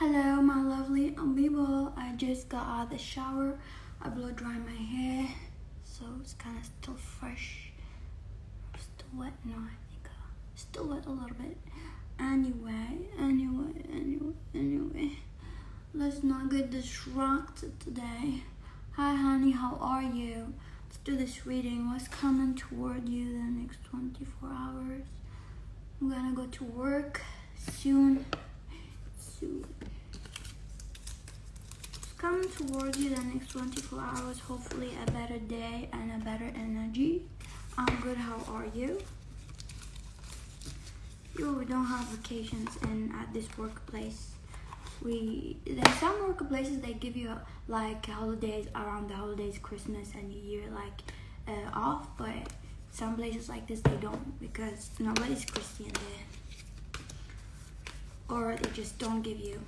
Hello, my lovely people. I just got out of the shower. I blow dry my hair, so it's kind of still fresh. Still wet? No, I think still wet a little bit. Anyway. Let's not get distracted today. Hi, honey. How are you? Let's do this reading. What's coming toward you the next 24 hours? I'm gonna go to work soon. Coming toward you the next 24 hours, hopefully a better day and a better energy. I'm good. How are you? We don't have vacations at this workplace. There's some workplaces they give you like holidays around the holidays, Christmas and New Year, off, but some places like this they don't, because nobody's Christian there, or they just don't give you,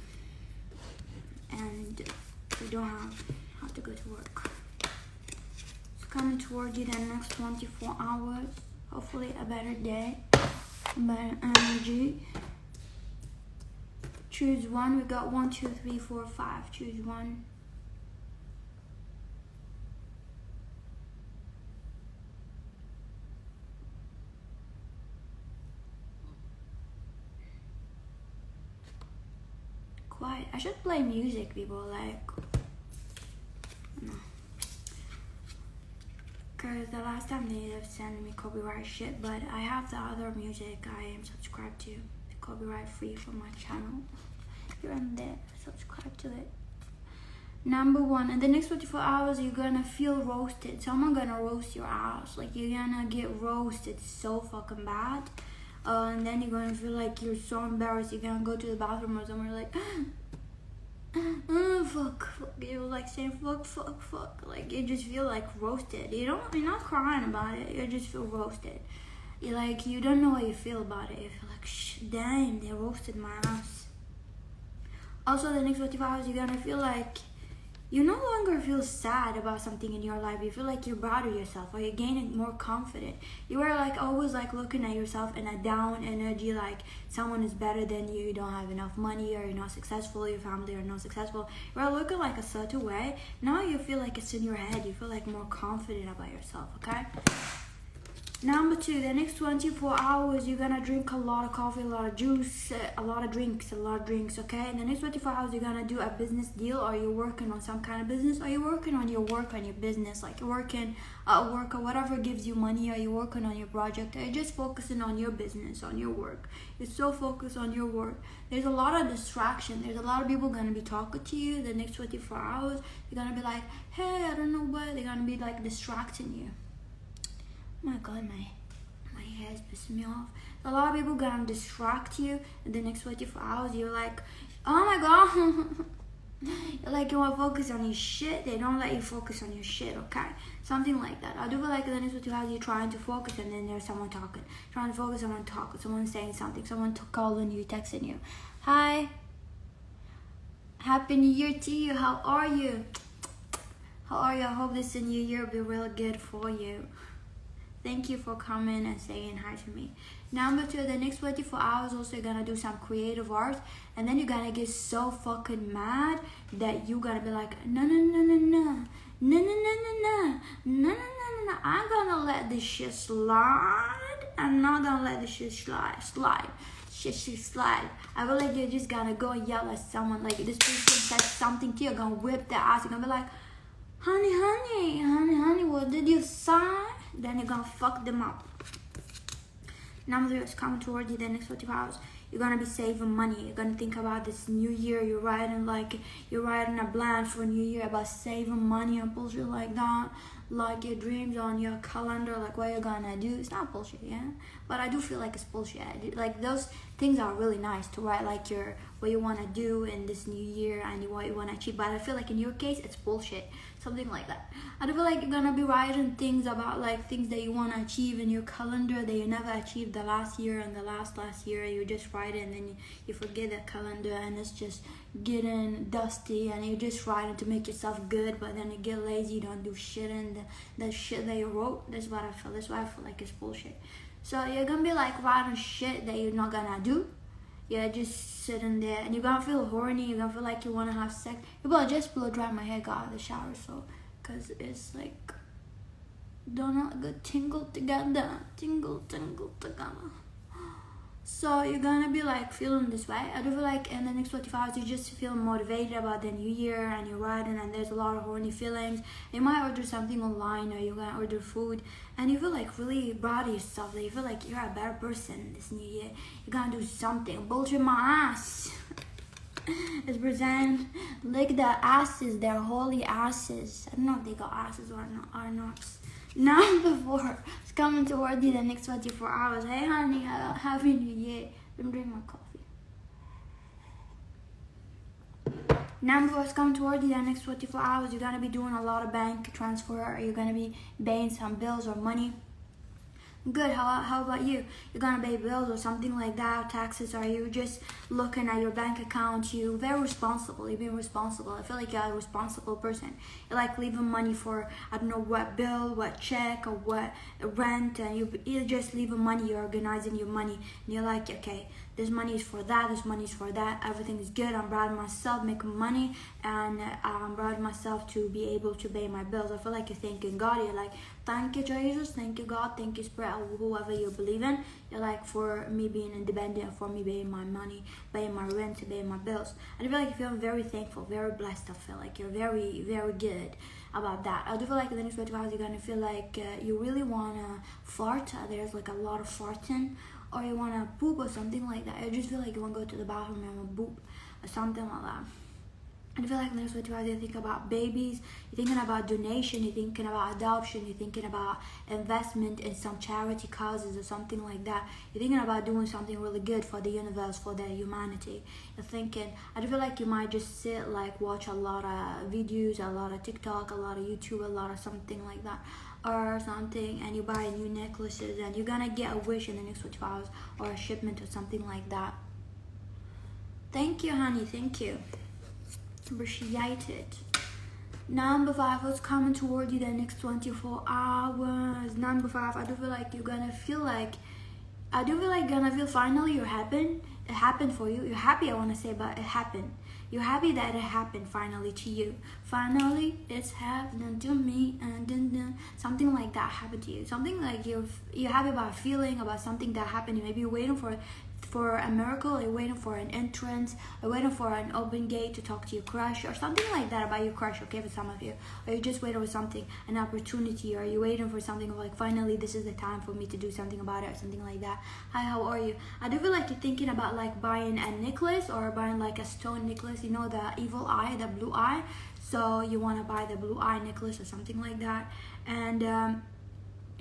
and you don't have to go to work. It's coming toward you the next 24 hours, hopefully a better day, better energy. Choose one. We got 1, 2, 3, 4, 5. Choose one. Quiet. I should play music, people, no. Because the last time they ended up sending me copyright shit, but I have the other music I am subscribed to. It's copyright free for my channel. If you're in there, subscribe to it. Number 1, in the next 24 hours, you're gonna feel roasted. Someone gonna roast your ass. Like, you're gonna get roasted so fucking bad. And then you're gonna feel like you're so embarrassed. You're gonna go to the bathroom or somewhere like, fuck. You're like saying fuck. Like, you just feel like roasted. You're not crying about it. You just feel roasted. You're like, you don't know how you feel about it. You feel like, damn, they roasted my ass. Also, the next 24 hours, you're gonna feel like you no longer feel sad about something in your life. You feel like you're proud of yourself, or you're gaining more confident. You are like always like looking at yourself in a down energy, like someone is better than you, you don't have enough money, or you're not successful, your family are not successful. You are looking like a certain way. Now you feel like it's in your head. You feel like more confident about yourself, okay? Number 2, the next 24 hours, you're gonna drink a lot of coffee, a lot of juice, a lot of drinks, okay? In the next 24 hours, you're gonna do a business deal, or you're working on some kind of business, or you're working on your work, on your business, like you're working at work, or whatever gives you money, or you're working on your project, or you're just focusing on your business, on your work. You're so focused on your work. There's a lot of distraction. There's a lot of people gonna be talking to you the next 24 hours. You're gonna be like, hey, I don't know what. They're gonna be like distracting you. My God, my hair is pissing me off. A lot of people gonna distract you in the next 24 hours. You're like, oh my God. You're like, you want to focus on your shit. They don't let you focus on your shit, okay? Something like that. I do feel like in the next 24 hours, you're trying to focus, and then there's someone talking. Trying to focus, someone talking. Someone saying something. Someone calling you, texting you. Hi. Happy New Year to you. How are you? How are you? I hope this new year will be real good for you. Thank you for coming and saying hi to me. Number 2, the next 24 hours also you're gonna do some creative art, and then you're gonna get so fucking mad that you're gonna be like, no. I'm gonna let this shit slide. I'm not gonna let this shit slide. Slide. I feel like you're just gonna go and yell at someone. Like, this person says something to you, you're gonna whip their ass. You're gonna be like, honey, what did you say? Then you're gonna fuck them up. Number 3 is coming toward you the next 24 hours. You're gonna be saving money. You're gonna think about this new year. You're writing a plan for a new year about saving money and bullshit like that. Like your dreams on your calendar, like what you're gonna do. It's not bullshit, yeah? But I do feel like it's bullshit. Like, those things are really nice to write, like what you wanna do in this new year and what you wanna achieve. But I feel like in your case, it's bullshit. Something like that. I do feel like you're gonna be writing things about like things that you wanna achieve in your calendar that you never achieved the last year and the last year. You just write it, and then you forget the calendar, and it's just getting dusty, and you just write it to make yourself good, but then you get lazy, you don't do shit, and the shit that you wrote, that's what I feel. That's why I feel like it's bullshit. So you're gonna be like writing shit that you're not gonna do, Yeah, just sitting there, and you're gonna feel horny. You're gonna feel like you wanna have sex. People, I just blow dry my hair, got out of the shower, so cause it's like don't know, good tingle together, tingle together. So you're gonna be like feeling this way. I do feel like in the next 24 hours you just feel motivated about the new year, and you're riding, and there's a lot of horny feelings. You might order something online, or you're gonna order food, and you feel like really proud of yourself. Like you feel like you're a better person this new year. You're gonna do something. Bullshit my ass. It's present. Lick the asses, their holy asses. I don't know if they got asses or not. Number 4 is coming toward you the next 24 hours. Hey honey, happy new year. Let me drink my coffee. Number 4 is coming toward you the next 24 hours. You're gonna be doing a lot of bank transfer, or you're gonna be paying some bills or money. Good. How about you? You're gonna pay bills or something like that, taxes, or you just looking at your bank account. You're very responsible. You're being responsible. I feel like you're a responsible person. You're like leaving money for, I don't know what bill, what check, or what rent, and you're just leaving money. You're organizing your money, and you're like, okay, this money is for that, this money is for that. Everything is good. I'm proud of myself making money, and I'm proud of myself to be able to pay my bills. I feel like you're thanking God. You're like, thank you, Jesus. Thank you, God. Thank you, Spirit, whoever you believe in. You're like, for me being independent, for me paying my money, paying my rent, paying my bills. I feel like you feel very thankful, very blessed. I feel like you're very, very good about that. I do feel like in the next 24 hours you're gonna feel like you really wanna fart. There's like a lot of farting, or you wanna poop or something like that. I just feel like you wanna go to the bathroom and wanna poop or something like that. I feel like in the next 24 hours you think about babies, you're thinking about donation, you're thinking about adoption, you're thinking about investment in some charity causes or something like that. You're thinking about doing something really good for the universe, for the humanity. You're thinking, I feel like you might just sit, like watch a lot of videos, a lot of TikTok, a lot of YouTube, a lot of something like that, or something, and you buy new necklaces, and you're gonna get a wish in the next 24 hours, or a shipment or something like that. Thank you, honey, thank you. Appreciate it. Number 5, what's coming toward you the next 24 hours? Number 5, I do feel like you're gonna feel like, finally you're happy. It happened for you. You're happy, I wanna say, but it happened. You're happy that it happened finally to you. Finally, it's happening to me, and something like that happened to you. Something like you're happy about a feeling, about something that happened. Maybe you're waiting for a miracle, you're waiting for an entrance, you're waiting for an open gate to talk to your crush, or something like that about your crush, okay, for some of you. Or you're just waiting for something, an opportunity, or you're waiting for something like, finally, this is the time for me to do something about it, or something like that. Hi, how are you? I do feel like you're thinking about like buying a necklace, or buying like a stone necklace, you know, the evil eye, the blue eye. So you want to buy the blue eye necklace or something like that. And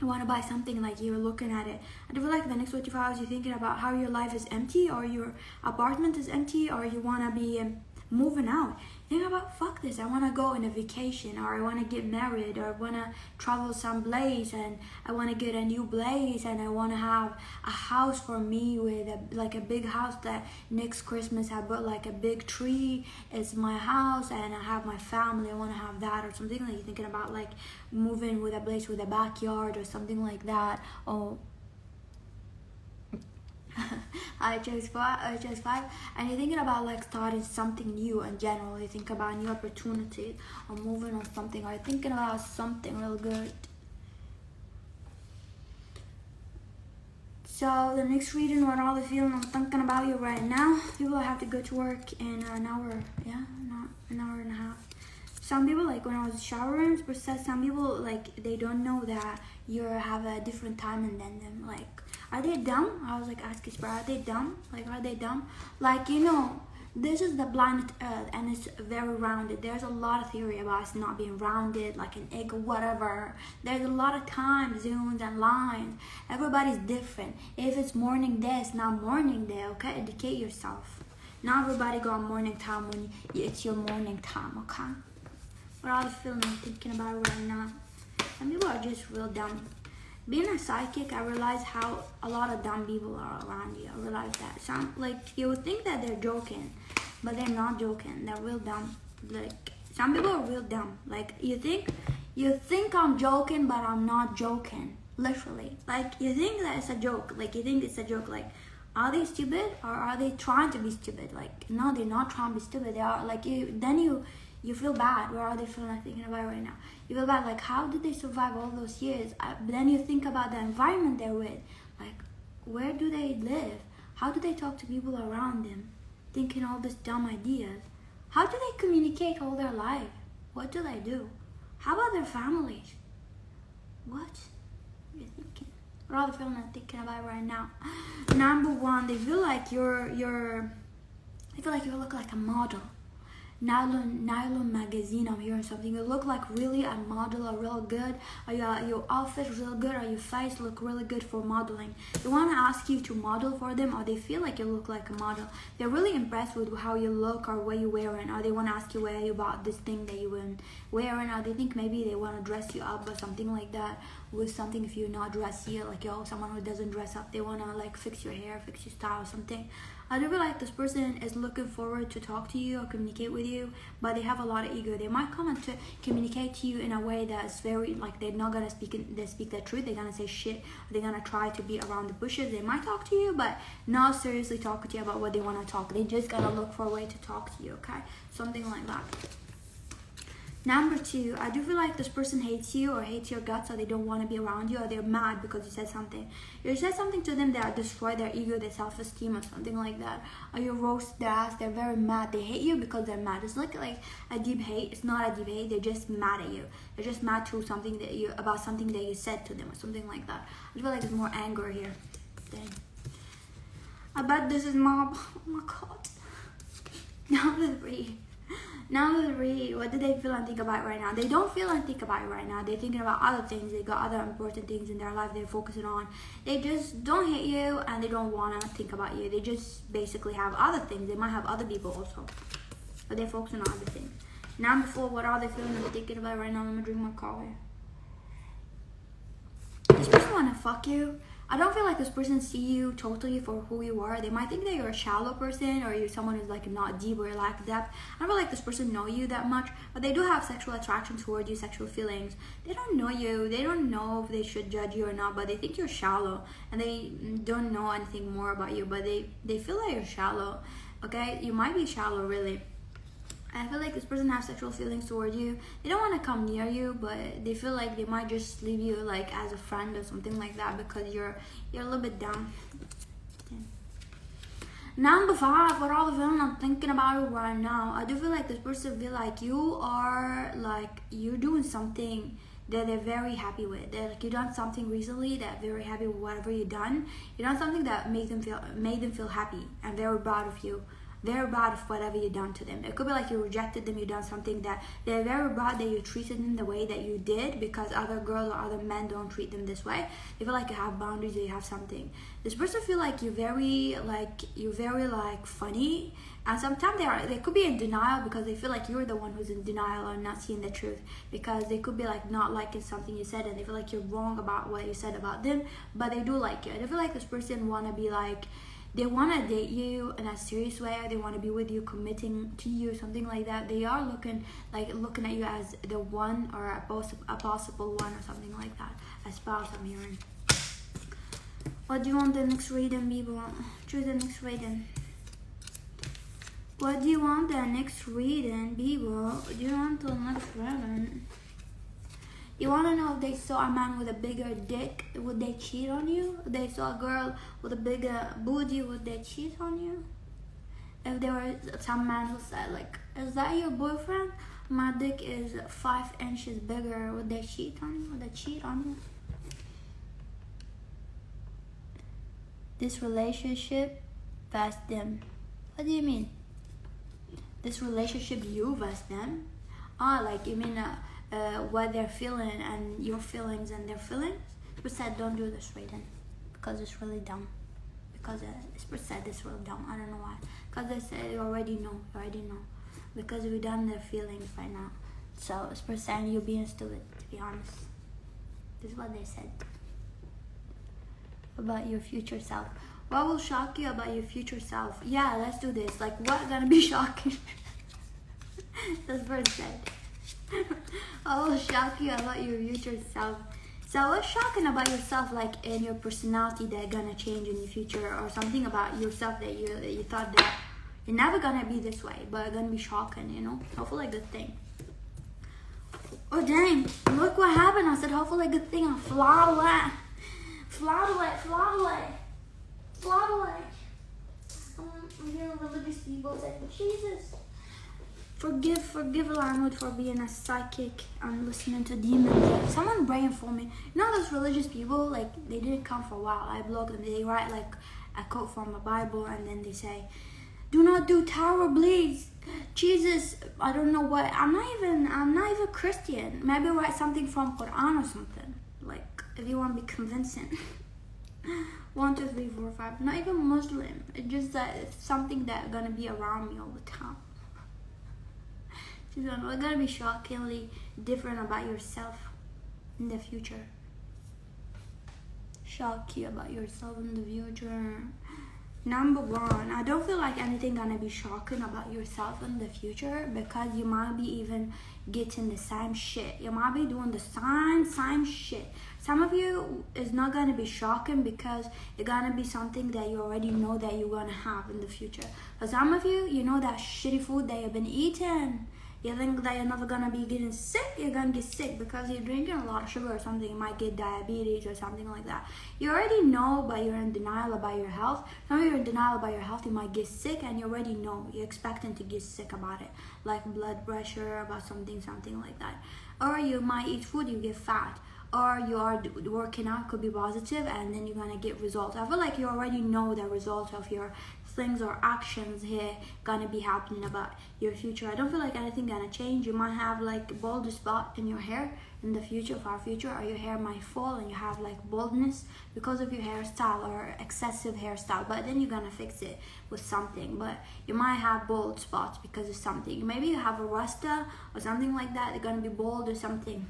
you want to buy something, like you're looking at it. I feel like the next 24 hours you're thinking about how your life is empty, or your apartment is empty, or you want to be moving out. Think about, fuck this, I want to go on a vacation, or I want to get married, or I want to travel someplace, and I want to get a new place, and I want to have a house for me with a big house that next Christmas I bought like a big tree. It's my house, and I have my family. I want to have that, or something. Like you're thinking about like moving with a place with a backyard or something like that. Oh, I chose 5, and you're thinking about like starting something new in general. You think about new opportunities, or moving on something, or you're thinking about something real good. So the next reading, what all the feeling I'm thinking about you right now. People have to go to work in an hour, an hour and a half. Some people, like when I was showering, some people like they don't know that you have a different timing than them. Like, are they dumb? I was like asking, are they dumb? Like, are they dumb? Like, you know, this is the planet Earth, and it's very rounded. There's a lot of theory about us not being rounded, like an egg or whatever. There's a lot of time zones and lines. Everybody's different. If it's morning day, it's not morning day, okay? Educate yourself. Not everybody got morning time when it's your morning time, okay? What are the feelings I'm thinking about right now? Some people are just real dumb. Being a psychic, I realize how a lot of dumb people are around you. I realize that. Some, like, you would think that they're joking, but they're not joking. They're real dumb. Like, some people are real dumb. Like, you think I'm joking, but I'm not joking. Literally. Like, you think that it's a joke. Like, you think it's a joke. Like, Are they stupid or are they trying to be stupid? Like, no, they're not trying to be stupid. They are like you feel bad. Where are they feeling like thinking about it right now? You feel bad, like how did they survive all those years? But then you think about the environment they're with. Like, where do they live? How do they talk to people around them? Thinking all these dumb ideas. How do they communicate all their life? What do they do? How about their families? What are you thinking? What are they feeling and thinking about right now? Number one, they feel like they feel like you look like a model. Nylon magazine, I'm hearing something. You look like really a model, or real good. Or your outfit real good, or your face look really good for modeling. They want to ask you to model for them, or they feel like you look like a model. They're really impressed with how you look or what you're wearing, or they want to ask you where you bought this thing that you've been wearing, or they think maybe they want to dress you up or something like that with something. If you're not dressed yet, like someone who doesn't dress up, they want to like fix your hair, fix your style or something. I do feel like this person is looking forward to talk to you or communicate with you, but they have a lot of ego. They might come and to communicate to you in a way that's very, like, they're not gonna speak the truth. They're gonna say shit. They're gonna try to be around the bushes. They might talk to you, but not seriously talking to you about what they want to talk. They just gotta look for a way to talk to you, okay? Something like that. Number two, I do feel like this person hates you or hates your guts, or they don't want to be around you, or they're mad because you said something. You said something to them that destroyed their ego, their self-esteem, or something like that. Or you roast their ass. They're very mad. They hate you because they're mad. It's like a deep hate. It's not a deep hate. They're just mad at you. They're just mad to something about something that you said to them, or something like that. I feel like there's more anger here. Dang. I bet this is mom. Oh my god. Number three. Number three, what do they feel and think about right now? They don't feel and think about it right now. They're thinking about other things. They got other important things in their life they're focusing on. They just don't hate you and they don't want to think about you. They just basically have other things. They might have other people also, but they're focusing on other things. Number four, what are they feeling and thinking about right now? I'm gonna drink my coffee. This person want to fuck you. I don't feel like this person see you totally for who you are. They might think that you're a shallow person, or you're someone who's like not deep or lack depth. I don't feel like this person know you that much, but they do have sexual attraction towards you, sexual feelings. They don't know you. They don't know if they should judge you or not, but they think you're shallow, and they don't know anything more about you, but they feel like you're shallow. Okay, you might be shallow, really. I feel like this person has sexual feelings toward you. They don't want to come near you, but they feel like they might just leave you like as a friend or something like that because you're a little bit down. Number five, what all the feeling I'm thinking about it right now. I do feel like this person feel like you're doing something that they're very happy with. That like you done something recently that very happy with whatever you done. You done something that made them feel happy and very proud of you. Very proud of whatever you done to them. It could be like you rejected them, you done something that they're very proud that you treated them the way that you did, because other girls or other men don't treat them this way. They feel like you have boundaries, or you have something. This person feel like you're very funny, and sometimes they could be in denial because they feel like you're the one who's in denial or not seeing the truth, because they could be like not liking something you said and they feel like you're wrong about what you said about them, but they do like you. I feel like this person wanna be like, they want to date you in a serious way, or they want to be with you, committing to you, something like that. They are looking at you as the one, or a possible one, or something like that. A spouse, I'm hearing. What do you want the next reading, people? Choose the next reading. What do you want the next reading, people? What do you want the next reading? You want to know if they saw a man with a bigger dick, would they cheat on you? If they saw a girl with a bigger booty, would they cheat on you? If there was some man who said, like, is that your boyfriend? My dick is 5 inches bigger, would they cheat on you? Would they cheat on you? This relationship versus them. What do you mean? This relationship you versus them? Like you mean what they're feeling and your feelings and their feelings? This person said don't do this reading because it's really dumb. Because this person said it's really dumb. I don't know why. Because they said you already know. Because we've done their feelings right now. So this person saying you're being stupid, to be honest. This is what they said about your future self. What will shock you about your future self? Yeah, let's do this. Like, what's gonna be shocking? This person said. What will shock you about your future self? So what's shocking about yourself, like in your personality, that gonna change in the future, or something about yourself that you thought that you're never gonna be this way, but gonna be shocking, you know? Hopefully a good thing. Oh dang, look what happened. I said hopefully a good thing. I fly away. Fly away, fly away. Fly away. I'm hearing religious people say, Jesus. Forgive elanooud for being a psychic and listening to demons. Someone praying for me. You know those religious people, like they didn't come for a while. I blocked them. They write like a quote from the Bible and then they say, do not do tarot, please. Jesus, I don't know what. I'm not even Christian. Maybe write something from Quran or something. Like if you want to be convincing. 1, 2, 3, 4, 5. Not even Muslim. It's just that it's something that's gonna be around me all the time. She's gonna be shockingly different about yourself in the future. Shock you about yourself in the future. Number 1, I don't feel like anything gonna be shocking about yourself in the future, because you might be even getting the same shit. You might be doing the same shit. Some of you is not gonna be shocking because it's gonna be something that you already know that you're gonna have in the future. For some of you, you know that shitty food that you've been eating. You think that you're never gonna be getting sick, you're gonna get sick because you're drinking a lot of sugar or something. You might get diabetes or something like that. You already know, but you're in denial about your health. Some of you are in denial about your health, you might get sick and you already know. You're expecting to get sick about it. Like blood pressure, about something like that. Or you might eat food, you get fat. Or you are working out, could be positive, and then you're gonna get results. I feel like you already know the results of your things or actions here gonna be happening about your future. I don't feel like anything gonna change. You might have like bald spot in your hair in the future, far future, or your hair might fall and you have like baldness because of your hairstyle or excessive hairstyle, but then you're gonna fix it with something. But you might have bald spots because of something. Maybe you have a rasta or something like that. They're gonna be bald or something.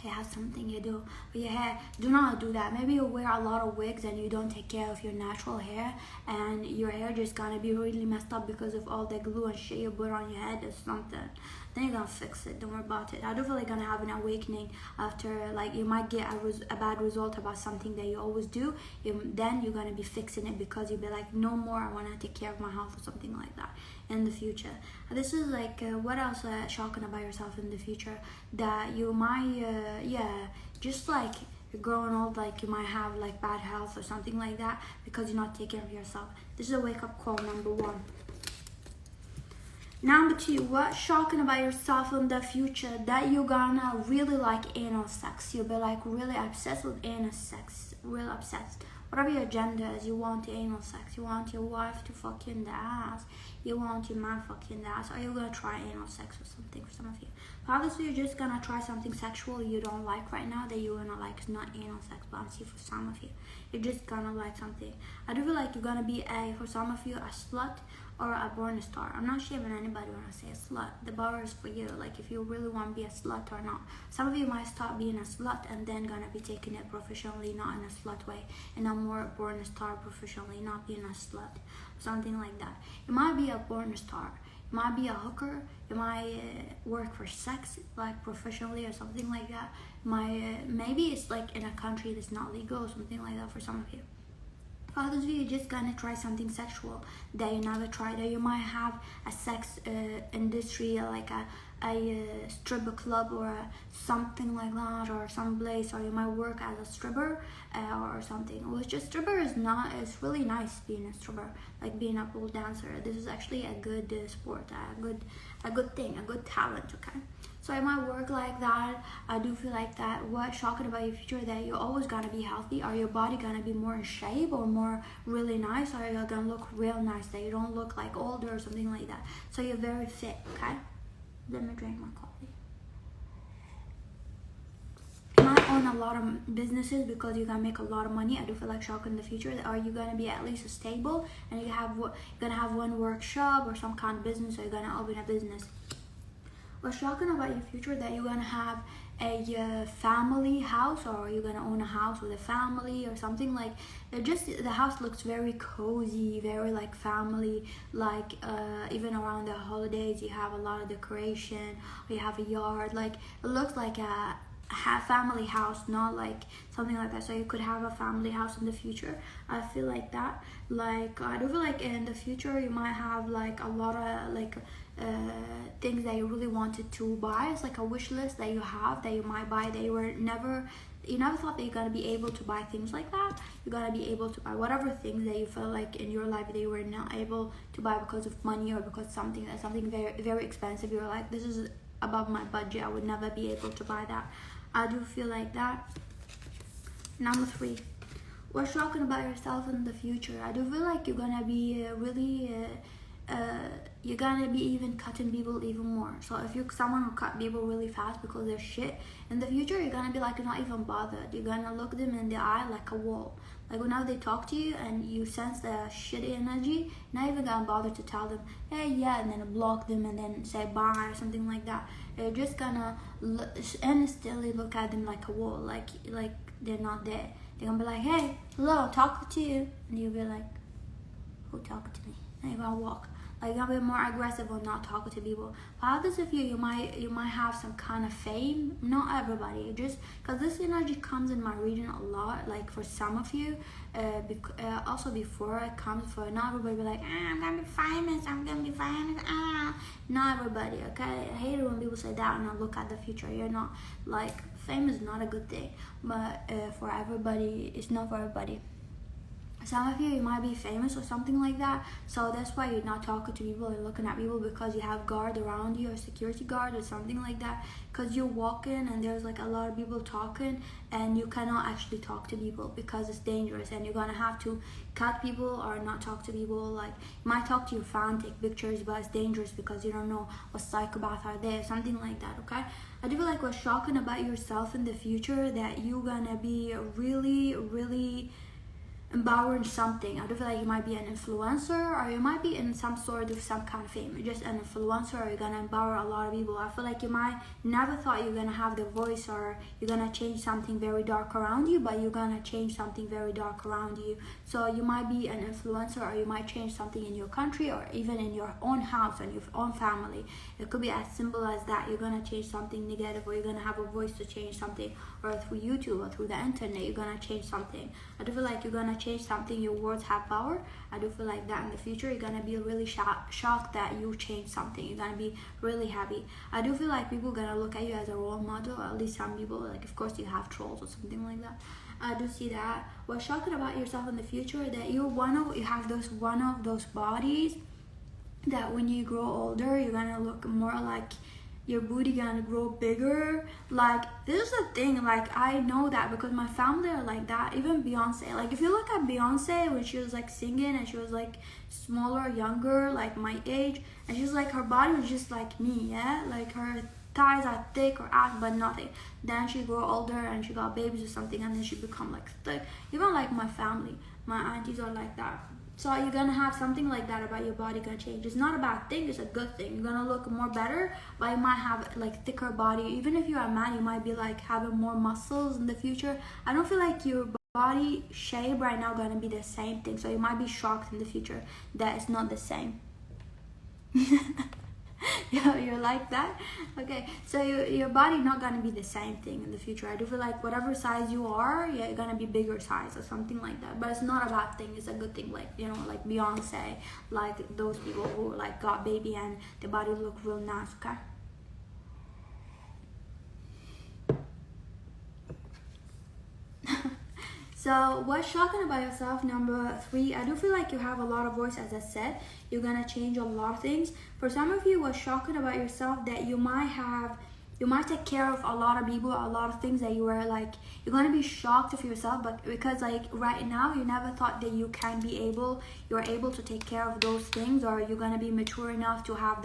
It has something you do with your hair. Do not do that. Maybe you wear a lot of wigs and you don't take care of your natural hair, and your hair just gonna be really messed up because of all the glue and shit you put on your head or something. Then you're gonna fix it. Don't worry about it. I don't feel like you're gonna have an awakening after, like you might get a bad result about something that you always do. Then you're gonna be fixing it because you'll be like, no more, I wanna take care of my health or something like that in the future. This is like what else shocking about yourself in the future, that you might just like you're growing old, like you might have like bad health or something like that because you're not taking care of yourself. This is a wake-up call, number 1. Number 2, what's shocking about yourself in the future, that you're gonna really like anal sex. You'll be like really obsessed with anal sex, real obsessed. Whatever your agenda is, you want anal sex, you want your wife to fuck you in the ass, you want your man fuck you in the ass, or you're gonna try anal sex or something for some of you. Obviously, you're just gonna try something sexual you don't like right now that you're gonna like. It's not anal sex, but I'm seeing for some of you, you're just gonna like something. I do feel like you're gonna be for some of you, a slut or a porn star. I'm not shaming anybody when I say a slut. The bar is for you, like if you really want to be a slut or not. Some of you might start being a slut and then gonna be taking it professionally, not in a slut way, and a more porn star professionally, not being a slut, something like that. You might be a porn star, you might be a hooker, you might work for sex like professionally or something like that. Maybe it's like in a country that's not legal or something like that for some of you. For others of you, you're just gonna try something sexual that you never tried, or you might have a sex industry, like a stripper club or something like that, or some place, or you might work as a stripper or something. Which a stripper is not. It's really nice being a stripper, like being a pole dancer. This is actually a good sport, a good thing, a good talent. Okay. So I might work like that. I do feel like that. What's shocking about your future, that you're always gonna be healthy. Are your body gonna be more in shape or more really nice? Or you're gonna look real nice, that you don't look like older or something like that. So you're very fit, okay? Let me drink my coffee. You might own a lot of businesses because you're gonna make a lot of money. I do feel like shocking in the future. Are you gonna be at least stable and you're gonna have one workshop or some kind of business, or you're gonna open a business? What's shocking about your future, that you're gonna have a family house, or you're gonna own a house with a family or something. Like just the house looks very cozy, very like family, like even around the holidays you have a lot of decoration, or you have a yard. Like it looks like have family house, not like something like that. So you could have a family house in the future. I feel like that. Like I do feel like in the future you might have like a lot of like things that you really wanted to buy. It's like a wish list that you have that you might buy that you never thought that you're gonna be able to buy things like that. You're gonna be able to buy whatever things that you felt like in your life that you were not able to buy because of money or because something very very expensive. You're like, this is above my budget, I would never be able to buy that. I do feel like that. Number 3, what's shocking about yourself in the future? I do feel like you're gonna be you're gonna be even cutting people even more. So if you're someone who cut people really fast because they're shit, in the future you're gonna be like, you're not even bothered. You're gonna look them in the eye like a wall. Like whenever they talk to you and you sense the shitty energy, you're not even gonna bother to tell them, hey yeah, and then block them and then say bye or something like that. You're just gonna instantly look at them like a wall, like they're not there. They're gonna be like, hey, hello, talking to you, and you'll be like, who talking to me? And you're gonna walk. Like you're gonna be more aggressive or not talking to people. For others of you might have some kind of fame. Not everybody, just because this energy comes in my reading a lot. Like for some of you, also before it comes for not everybody. Be like, I'm gonna be famous. I'm gonna be famous. Not everybody. Okay, I hate it when people say that and I look at the future. You're not like fame is not a good thing, but for everybody, it's not for everybody. Some of you might be famous or something like that, so that's why you're not talking to people or looking at people, because you have guard around you or security guard or something like that, because you're walking and there's like a lot of people talking and you cannot actually talk to people because it's dangerous and you're gonna have to cut people or not talk to people. Like you might talk to your fan, take pictures, but it's dangerous because you don't know what psychopaths are there, something like that. Okay, I do feel like what's shocking about yourself in the future, that you're gonna be really empowering something. I do feel like you might be an influencer, or you might be in some kind of fame. You're just an influencer, or you're gonna empower a lot of people. I feel like you might never thought you're gonna have the voice, or you're gonna change something very dark around you, but you're gonna change something very dark around you. So you might be an influencer, or you might change something in your country, or even in your own house and your own family. It could be as simple as that. You're gonna change something negative, or you're gonna have a voice to change something, or through YouTube or through the internet, you're gonna change something. I do feel like you're gonna change something. Your words have power. I do feel like that in the future you're gonna be really shocked that you changed something. You're gonna be really happy. I do feel like people are gonna look at you as a role model, or at least some people. Like of course you have trolls or something like that. I do see that. What's shocking about yourself in the future, that you have one of those bodies that when you grow older you're gonna look more like your booty gonna grow bigger. Like this is the thing, like I know that because my family are like that. Even Beyonce, like if you look at Beyonce when she was like singing and she was like smaller, younger, like my age, and she's like, her body was just like me, yeah, like her thighs are thick or ass but nothing. Then she grew older and she got babies or something, and then she become like thick. Even like my family, my aunties are like that. So you're gonna have something like that about your body gonna change. It's not a bad thing, it's a good thing. You're gonna look more better, but you might have like thicker body. Even if you're a man, you might be like having more muscles in the future. I don't feel like your body shape right now gonna be the same thing. So you might be shocked in the future that it's not the same. You're like that? Okay, so your body not gonna be the same thing in the future. I do feel like whatever size you are, yeah, you're gonna be bigger size or something like that. But it's not a bad thing, it's a good thing. Like, you know, like Beyonce, like those people who like got baby and their body look real nice, okay? So what's shocking about yourself, number 3, I do feel like you have a lot of voice. As I said, you're gonna change a lot of things. For some of you, what's shocking about yourself, that you might take care of a lot of people, a lot of things that you were like, you're gonna be shocked of yourself, but because like right now you never thought that you're able to take care of those things, or you're gonna be mature enough to have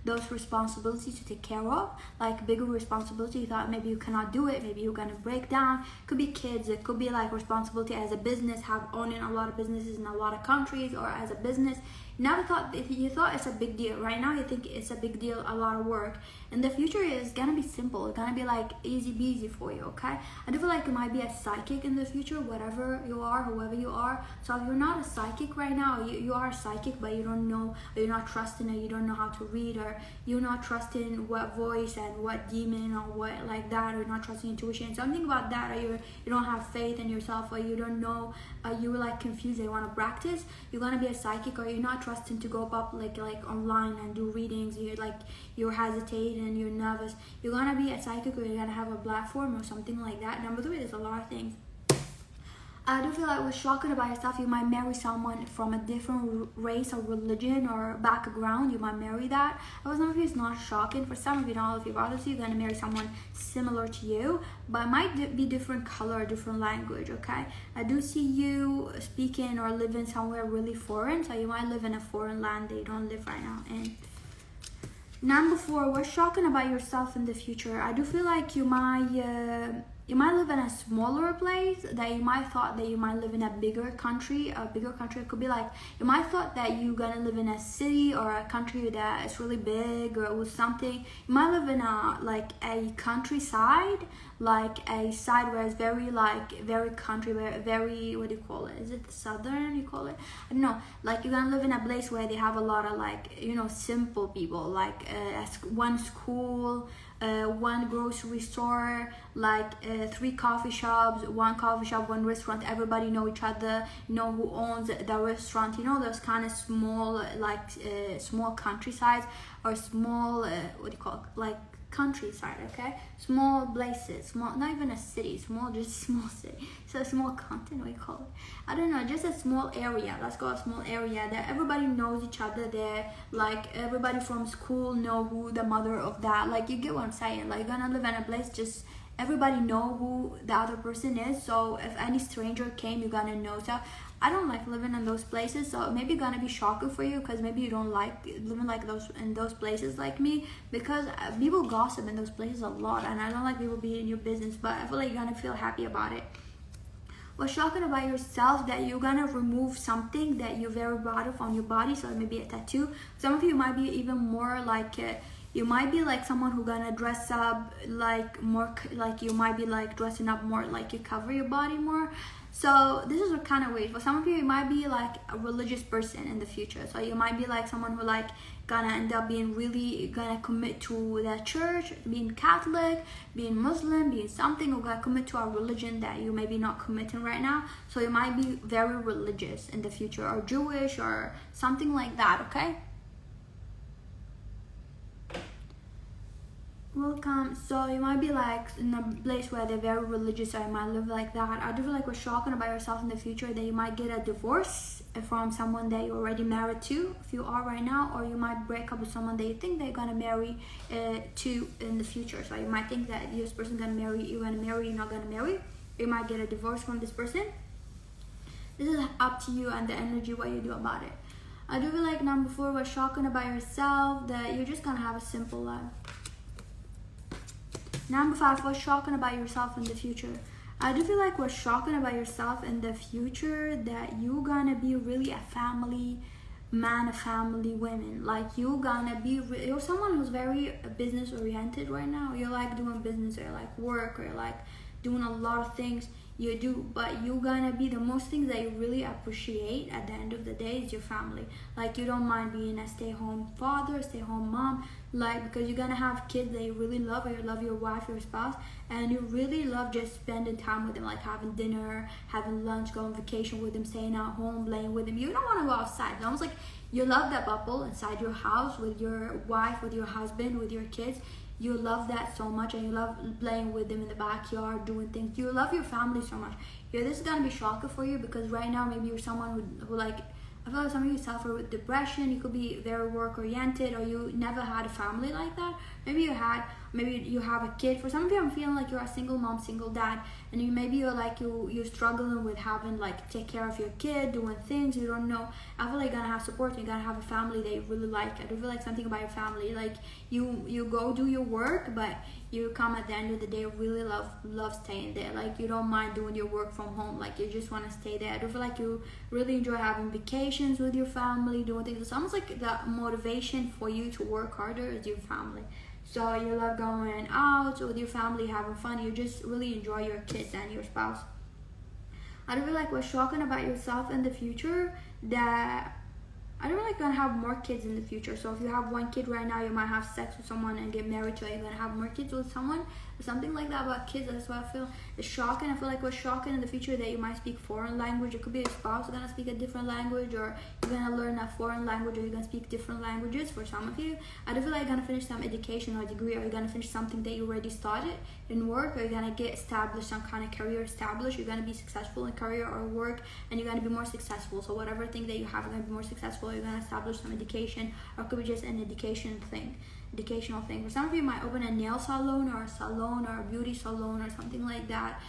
those responsibilities to take care of, like bigger responsibility. You thought maybe you cannot do it, maybe you're gonna break down. It could be kids, it could be like responsibility as a business, owning a lot of businesses in a lot of countries, or as a business never thought, if you thought it's a big deal. Right now you think it's a big deal, a lot of work. In the future is gonna be simple. It's gonna be like easy peasy for you, okay? I do feel like you might be a psychic in the future, whatever you are, whoever you are. So if you're not a psychic right now, you are a psychic, but you don't know, or you're not trusting it, you don't know how to read, or you're not trusting what voice and what demon or what like that, or you're not trusting intuition, something about that, or you don't have faith in yourself, or you don't know, you're like confused, you want to practice, you're gonna be a psychic, or you're not trusting to go up like online and do readings, you're hesitating and you're nervous, you're gonna be a psychic, or you're gonna have a platform or something like that. Number 3, there's a lot of things. I do feel like what's shocking about yourself, you might marry someone from a different race or religion or background. You might marry that. For some of you, it's not shocking. For some of you, not all of you, obviously, you're going to marry someone similar to you, but it might be different color, different language, okay? I do see you speaking or living somewhere really foreign, so you might live in a foreign land that you don't live right now in. Number 4, what's shocking about yourself in the future? I do feel like you might live in a smaller place, that you might thought that you might live in a bigger country. A bigger country, it could be like, you might thought that you're gonna live in a city or a country that is really big or with something. You might live in a countryside, like a side where it's very country, very, what do you call it? Is it southern, you call it? I don't know. Like, you're gonna live in a place where they have a lot of simple people, like one school, one grocery store, 3 coffee shops, one coffee shop, one restaurant. Everybody know each other, know who owns the restaurant. Those kind of small, small countrysides, or small, what do you call it? Like countryside, okay? Small places, small, not even a city, just small city. So a small continent, we call it. I don't know, just a small area. Let's go a small area that everybody knows each other there. Like, everybody from school know who the mother of that. Like, you get what I'm saying? Like, you're gonna live in a place just everybody know who the other person is. So if any stranger came, you're gonna know. So I don't like living in those places, so maybe gonna be shocking for you, because maybe you don't like living in those places like me, because people gossip in those places a lot, and I don't like people being in your business, but I feel like you're gonna feel happy about it. What's shocking about yourself, that you're gonna remove something that you're very proud of on your body, so maybe a tattoo. Some of you might be even more like you might be like someone who gonna dress up more, you might be dressing up more, you cover your body more. So this is kind of weird. For some of you, might be like a religious person in the future. So you might be like someone who gonna end up being really gonna commit to the church, being Catholic, being Muslim, being something, or gonna commit to a religion that you maybe not committing right now. So you might be very religious in the future, or Jewish, or something like that, okay? Welcome. So you might be in a place where they're very religious, or you might live like that. I do feel like we're shocking about yourself in the future, that you might get a divorce from someone that you're already married to, if you are right now, or you might break up with someone that you think they're gonna marry to in the future. So you might think that this person gonna marry, you're gonna marry, you're not gonna marry. You might get a divorce from this person. This is up to you and the energy, what you do about it. I do feel like number 4 was shocking about yourself, that you're just gonna have a simple life. Number 5, what's shocking about yourself in the future? I do feel like what's shocking about yourself in the future, that you're gonna be really a family man, a family woman. You're gonna be, you're someone who's very business oriented right now. You're doing business, or work, or doing a lot of things you do, but you're gonna be the most things that you really appreciate at the end of the day is your family. You don't mind being a stay-home father, stay-home mom, because you're gonna have kids that you really love, or you love your wife, your spouse, and you really love just spending time with them, having dinner, having lunch, going on vacation with them, staying at home, playing with them. You don't want to go outside. It's almost you love that bubble inside your house with your wife, with your husband, with your kids. You love that so much, and you love playing with them in the backyard, doing things. You love your family so much. Yeah, this is gonna be shocking for you, because right now maybe you're someone who I feel like some of you suffer with depression. You could be very work oriented, or you never had a family like that. Maybe you had, maybe you have a kid. For some of you, I'm feeling like you're a single mom, single dad, and maybe you're like you're struggling with having like take care of your kid, doing things you don't know. I feel like you're gonna have support. You're gonna have a family that you really like. I do feel like something about your family, like you go do your work, but you come at the end of the day really love staying there. Like you don't mind doing your work from home. Like you just want to stay there. I do feel like you really enjoy having vacations with your family, doing things. It's almost like the motivation for you to work harder is your family. So you love going out with your family, having fun. You just really enjoy your kids and your spouse. I do feel like what's shocking about yourself in the future, that I don't really gonna have more kids in the future. So if you have one kid right now, you might have sex with someone and get married to it. You're gonna have more kids with someone or something like that. About kids, that's what I feel is shocking. I feel like what's shocking in the future that you might speak foreign language. It could be your spouse gonna speak a different language, or you're gonna learn a foreign language, or you're gonna speak different languages. For some of you, I do feel like you're gonna finish some education or degree, or you're gonna finish something that you already started in work, or you're gonna get established, some kind of career established. You're gonna be successful in career or work, and you're gonna be more successful. So whatever thing that you have, you're gonna be more successful. You're gonna establish some education, or it could be just an educational thing. For some of you, might open a nail salon or a beauty salon or something like that,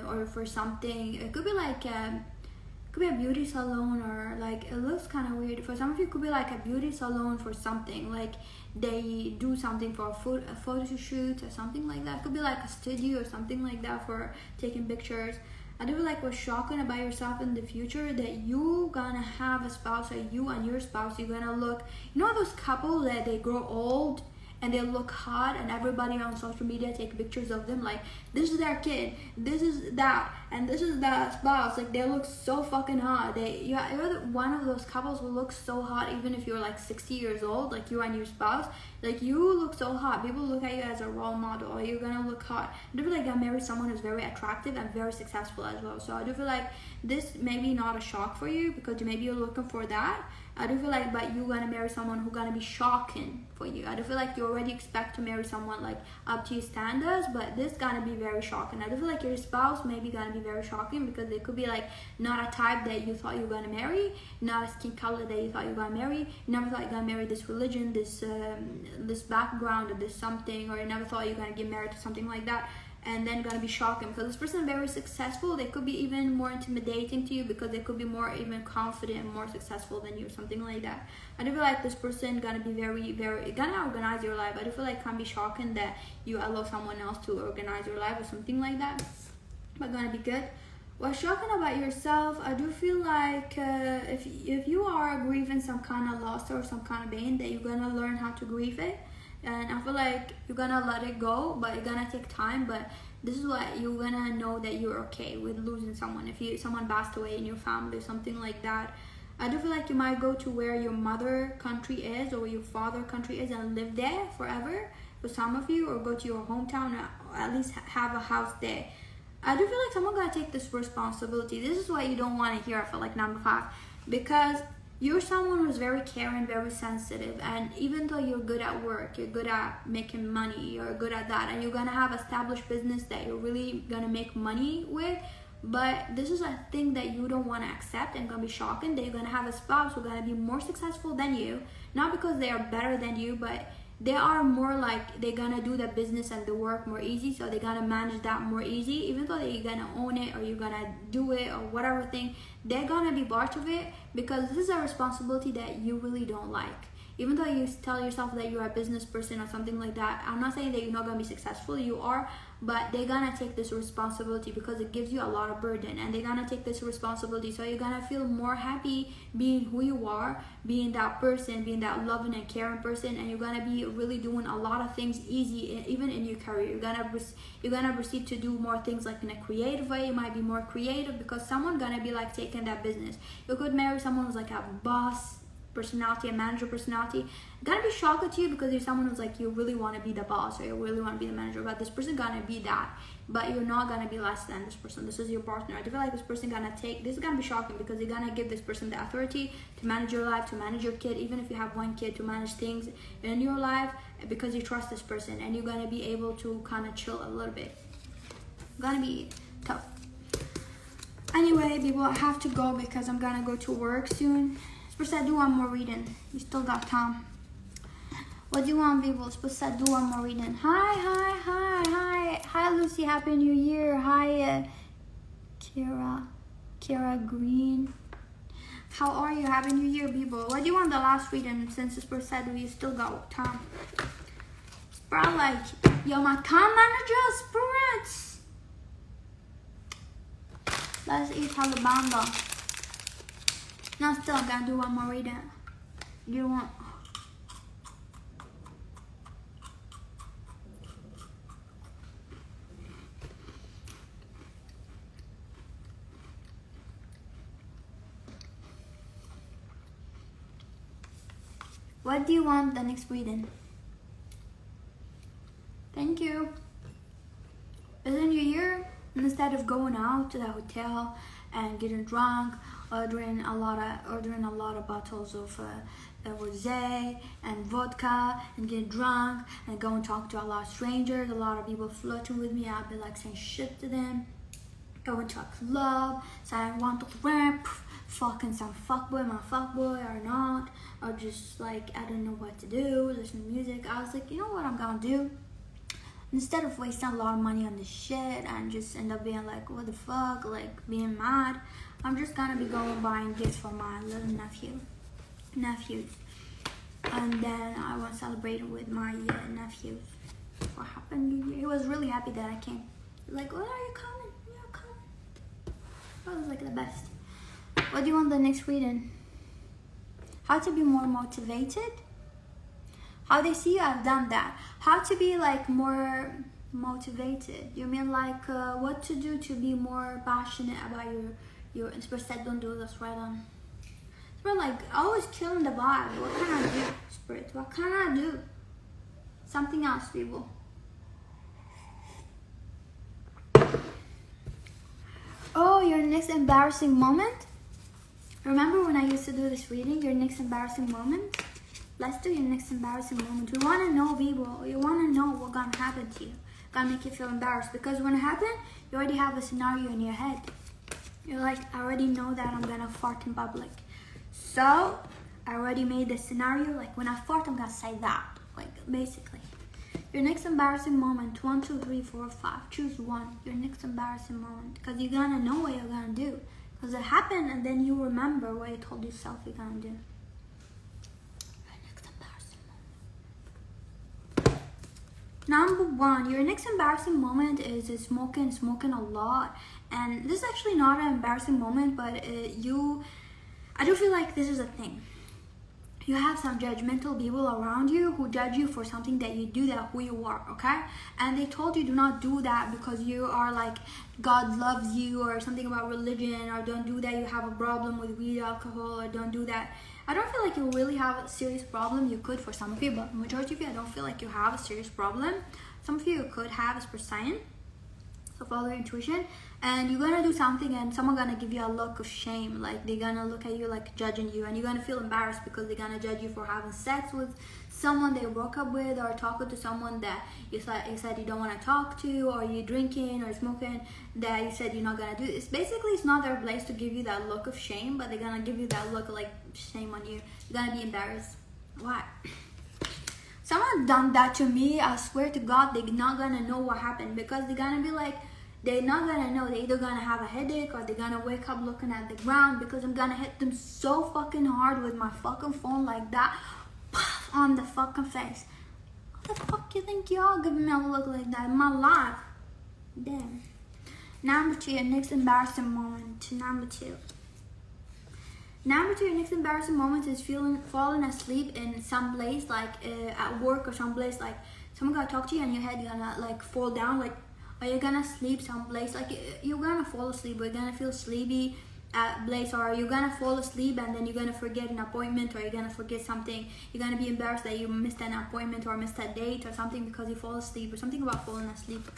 or for something. It could be like could be a beauty salon, or like it looks kind of weird. For some of you, it could be like a beauty salon for something, like they do something for a photo shoot or something like that. It could be like a studio or something like that for taking pictures. I do feel like what's shocking about yourself in the future, that you gonna have a spouse, or you and your spouse, you're gonna look, you know those couples that they grow old and they look hot, and everybody on social media take pictures of them, like this is their kid, this is that, and this is that spouse. Like they look so fucking hot. You're one of those couples who looks so hot, even if you're like 60 years old, like you and your spouse, like you look so hot. People look at you as a role model, or you're gonna look hot. I do feel like I married someone who's very attractive and very successful as well. So I do feel like this may be not a shock for you, because maybe you're looking for that. I do feel like, but you're gonna marry someone who's gonna be shocking for you. I do feel like you already expect to marry someone like up to your standards, but this gonna be very shocking. I do feel like your spouse maybe gonna be very shocking, because they could be like not a type that you thought you were gonna marry, not a skin color that you thought you were gonna marry. You never thought you were gonna marry this religion, this background, or this something, or you never thought you were gonna get married to something like that. And then gonna be shocking, because this person is very successful. They could be even more intimidating to you, because they could be more even confident and more successful than you, something like that. I do feel like this person gonna be very gonna organize your life. I do feel like it can be shocking that you allow someone else to organize your life or something like that, but gonna be good. What's shocking about yourself, I do feel like if you are grieving some kind of loss or some kind of pain, that you're gonna learn how to grieve it. And I feel like you're gonna let it go, but it's gonna take time. But this is what you're gonna know, that you're okay with losing someone. If someone passed away in your family or something like that, I do feel like you might go to where your mother country is, or where your father country is, and live there forever for some of you, or go to your hometown, or at least have a house there. I do feel like someone gotta take this responsibility. This is what you don't want to hear, I feel like, number 5, because you're someone who's very caring, very sensitive, and even though you're good at work, you're good at making money, you're good at that, and you're gonna have established business that you're really gonna make money with, but this is a thing that you don't want to accept, and gonna be shocking that you're gonna have a spouse who's gonna be more successful than you, not because they are better than you, but they are more like they're gonna do the business and the work more easy, so they're gonna manage that more easy. Even though you're gonna own it, or you're gonna do it, or whatever thing, they're gonna be part of it, because this is a responsibility that you really don't like. Even though you tell yourself that you're a business person or something like that, I'm not saying that you're not gonna be successful, you are, but they're gonna take this responsibility, because it gives you a lot of burden, and they're gonna take this responsibility, so you're gonna feel more happy being who you are, being that person, being that loving and caring person, and you're gonna be really doing a lot of things easy, even in your career. You're gonna proceed to do more things like in a creative way. You might be more creative, because someone gonna be like taking that business. You could marry someone who's like a boss personality, a manager personality. Gonna be shocking to you, because you're someone who's like, you really want to be the boss, or you really want to be the manager, but this person gonna be that, but you're not gonna be less than this person. This is your partner. I feel like this person gonna take this is gonna be shocking, because you're gonna give this person the authority to manage your life, to manage your kid, even if you have one kid, to manage things in your life, because you trust this person, and you're gonna be able to kind of chill a little bit. Gonna be tough. Anyway, people, I have to go, because I'm gonna go to work soon. First, I do one more reading. You still got time. What do you want, people? Supposed to do one more reading. Hi, Lucy. Happy New Year. Hi, Kira Green. How are you? Happy New Year, people. What do you want the last reading? Since it's said we still got time. Sprout like, yo, my account manager, Spirits. Let's eat Alabama. Now still gonna do one more reading. You want? What do you want the next reading? Thank you. Isn't you here? Instead of going out to the hotel and getting drunk, ordering a lot of bottles of rosé and vodka and get drunk and go and talk to a lot of strangers, a lot of people flirting with me, I'll be like saying shit to them, go into a club, say I want to rap, fucking some fuckboy, my fuckboy or not, or just like I don't know what to do, listen to music. I was like, you know what I'm gonna do? Instead of wasting a lot of money on this shit and just end up being like, what the fuck, like being mad, I'm just gonna be going buying gifts for my little nephews. And then I want to celebrate it with my nephews. What happened? He was really happy that I came. He was like, what are you coming? You're coming. That was like the best. What do you want the next reading? How to be more motivated? How they see you, I've done that. How to be like more motivated? You mean like what to do to be more passionate about your Spirit? Don't do this right on. Spirit, like always killing the vibe. What can I do, Spirit? What can I do? Something else, people. Oh, your next embarrassing moment? Remember when I used to do this reading? Your next embarrassing moment? Let's do your next embarrassing moment. We want to know, people. You want to know what's going to happen to you. Gonna make you feel embarrassed. Because when it happens, you already have a scenario in your head. You're like, I already know that I'm going to fart in public. So, I already made the scenario. Like, when I fart, I'm going to say that. Like, basically. Your next embarrassing moment. 1, 2, 3, 4, 5. Choose one. Your next embarrassing moment. Because you're going to know what you're going to do. Because it happened and then you remember what you told yourself you're going to do. Number 1, your next embarrassing moment is smoking a lot. And this is actually not an embarrassing moment, but I do feel like this is a thing. You have some judgmental people around you who judge you for something that you do, that who you are, okay? And they told you do not do that because you are like, God loves you, or something about religion, or don't do that, you have a problem with weed, alcohol, or don't do that. I don't feel like you really have a serious problem. You could for some of you, but majority of you, I don't feel like you have a serious problem. Some of you could have, as per science. So follow your intuition, and you're gonna do something and someone gonna give you a look of shame, like they're gonna look at you like judging you, and you're gonna feel embarrassed because they're gonna judge you for having sex with someone they broke up with, or talking to someone that you said you don't want to talk to, or you drinking or smoking that you said you're not gonna do. It's basically, it's not their place to give you that look of shame, but they're gonna give you that look of like shame on you. You're gonna be embarrassed. Why? Someone done that to me, I swear to God, they're not gonna know what happened, because they're gonna be like, they're not gonna know. They're either gonna have a headache or they're gonna wake up looking at the ground, because I'm gonna hit them so fucking hard with my fucking phone like that, on the fucking face. What the fuck you think y'all giving me a look like that in my life? Damn. Number 2, your next embarrassing moment. Number 2, your next embarrassing moment is falling asleep in some place, like at work or some place, like someone gonna talk to you and your head gonna like fall down, like, or you're gonna sleep someplace, like you're gonna fall asleep, or you're gonna feel sleepy at a place, or you're gonna fall asleep and then you're gonna forget an appointment, or you're gonna forget something. You're gonna be embarrassed that you missed an appointment or missed a date or something because you fall asleep, or something about falling asleep.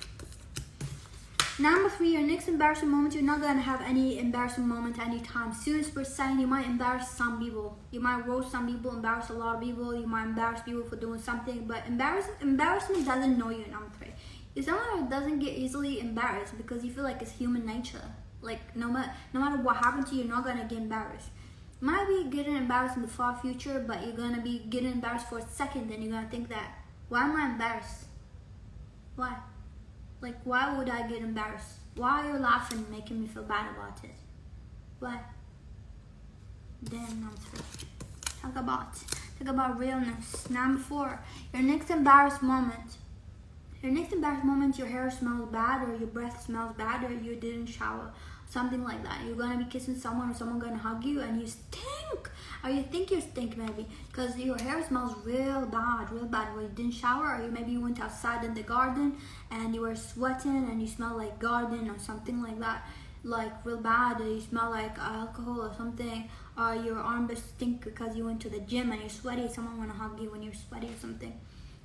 Number 3, your next embarrassing moment. You're not gonna have any embarrassing moment anytime soon. Per se, you might embarrass some people. You might roast some people, embarrass a lot of people. You might embarrass people for doing something, but embarrassment doesn't know you. Number 3. You're someone who doesn't get easily embarrassed because you feel like it's human nature. Like no matter what happened to you, you're not gonna get embarrassed. Might be getting embarrassed in the far future, but you're gonna be getting embarrassed for a second, and you're gonna think that, why am I embarrassed? Why? Like, why would I get embarrassed? Why are you laughing and making me feel bad about it? Why? Damn, I'm sorry. Talk about realness. Number 4, your next embarrassed moment. Your next embarrassed moment, your hair smells bad, or your breath smells bad, or you didn't shower. Something like that. You're gonna be kissing someone, or someone gonna hug you, and you stink. Or you think you stink, maybe, because your hair smells real bad, when you didn't shower, or maybe you went outside in the garden and you were sweating and you smell like garden or something like that, like real bad, or you smell like alcohol or something, or your armpits stink because you went to the gym and you're sweaty. Someone wanna hug you when you're sweaty or something.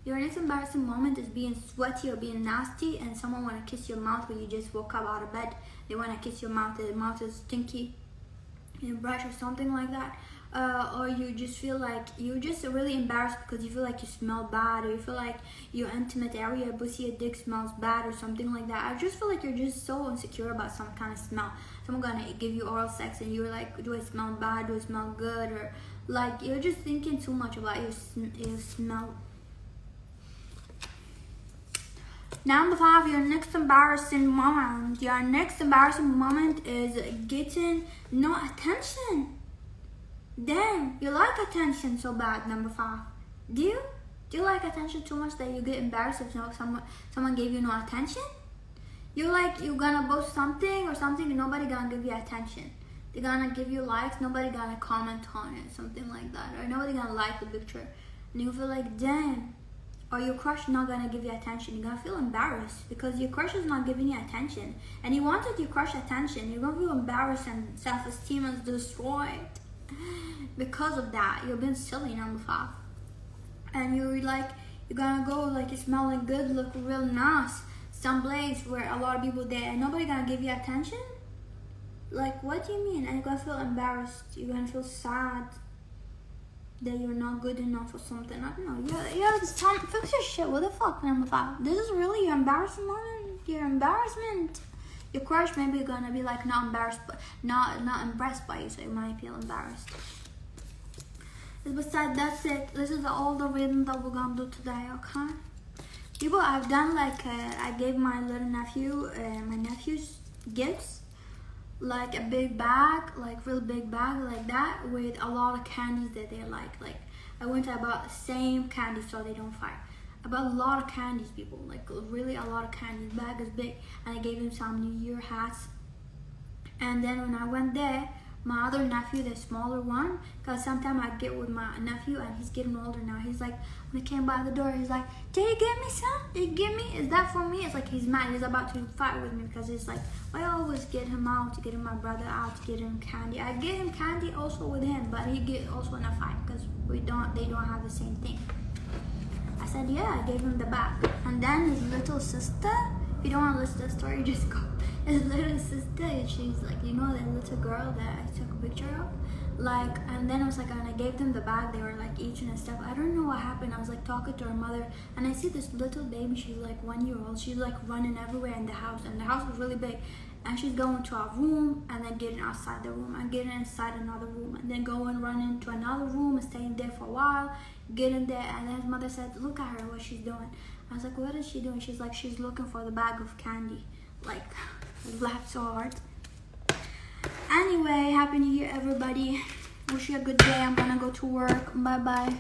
Your next embarrassing moment is being sweaty or being nasty, and someone wanna kiss your mouth when you just woke up out of bed. They wanna kiss your mouth. The mouth is stinky, you brush or something like that. Or you just feel like you're just really embarrassed because you feel like you smell bad, or you feel like your intimate area, pussy or dick smells bad or something like that. I just feel like you're just so insecure about some kind of smell. Someone gonna give you oral sex and you're like, do I smell bad? Do I smell good? Or like you're just thinking too much about your smell. Number 5, your next embarrassing moment. Your next embarrassing moment is getting no attention. Damn, you like attention so bad. Number 5. Do you? Do you like attention too much that you get embarrassed if someone gave you no attention? You're like, you're gonna post something or something and nobody gonna give you attention. They're gonna give you likes, nobody gonna comment on it, something like that. Or nobody gonna like the picture. And you feel like, damn. Or your crush not gonna give you attention. You're gonna feel embarrassed because your crush is not giving you attention. And you wanted your crush attention. You're gonna feel embarrassed and self-esteem is destroyed. Because of that, you're being silly. Number 5. And you're like, you're gonna go like you're smelling good, look real nice. Some place where a lot of people there and nobody gonna give you attention? Like, what do you mean? And you're gonna feel embarrassed. You're gonna feel sad that you're not good enough or something. I don't know. Fix your shit. What the fuck? Number 5. This is really your embarrassing moment. Your embarrassment. Your crush maybe gonna be like not embarrassed, but not impressed by you, so you might feel embarrassed. Besides, that's it. This is all the reading that we're gonna do today, okay? People, I've done like I gave my little nephew, my nephew's gifts, like a big bag, like real big bag like that, with a lot of candies that they like. Like I went to about the same candies so they don't fight. About a lot of candies, people, like really a lot of candies. The bag is big, and I gave him some New Year hats. And then when I went there, my other nephew, the smaller one, because sometimes I get with my nephew and he's getting older now. He's like, when he came by the door, he's like, did you give me some? Did you give me? Is that for me? It's like he's mad. He's about to fight with me because it's like, I always get him out, to get my brother out, to get him candy. I get him candy also with him, but he get also in a fight because they don't have the same thing. I said, yeah, I gave him the bag. And then his little sister, if you don't want to listen to the story, just go. His little sister, she's like, you know, that little girl that I took a picture of? Like, and then I was like, and I gave them the bag, they were like eating and stuff. I don't know what happened. I was like talking to her mother, and I see this little baby, she's like 1 year old. She's like running everywhere in the house, and the house was really big. And she's going to our room, and then getting outside the room, and getting inside another room, and then going running to another room and staying there for a while, getting there. And then his mother said, look at her, what she's doing. I was like, what is she doing? She's like, she's looking for the bag of candy. Like, I laughed so hard. Anyway, happy New Year, everybody. Wish you a good day. I'm gonna go to work. Bye bye.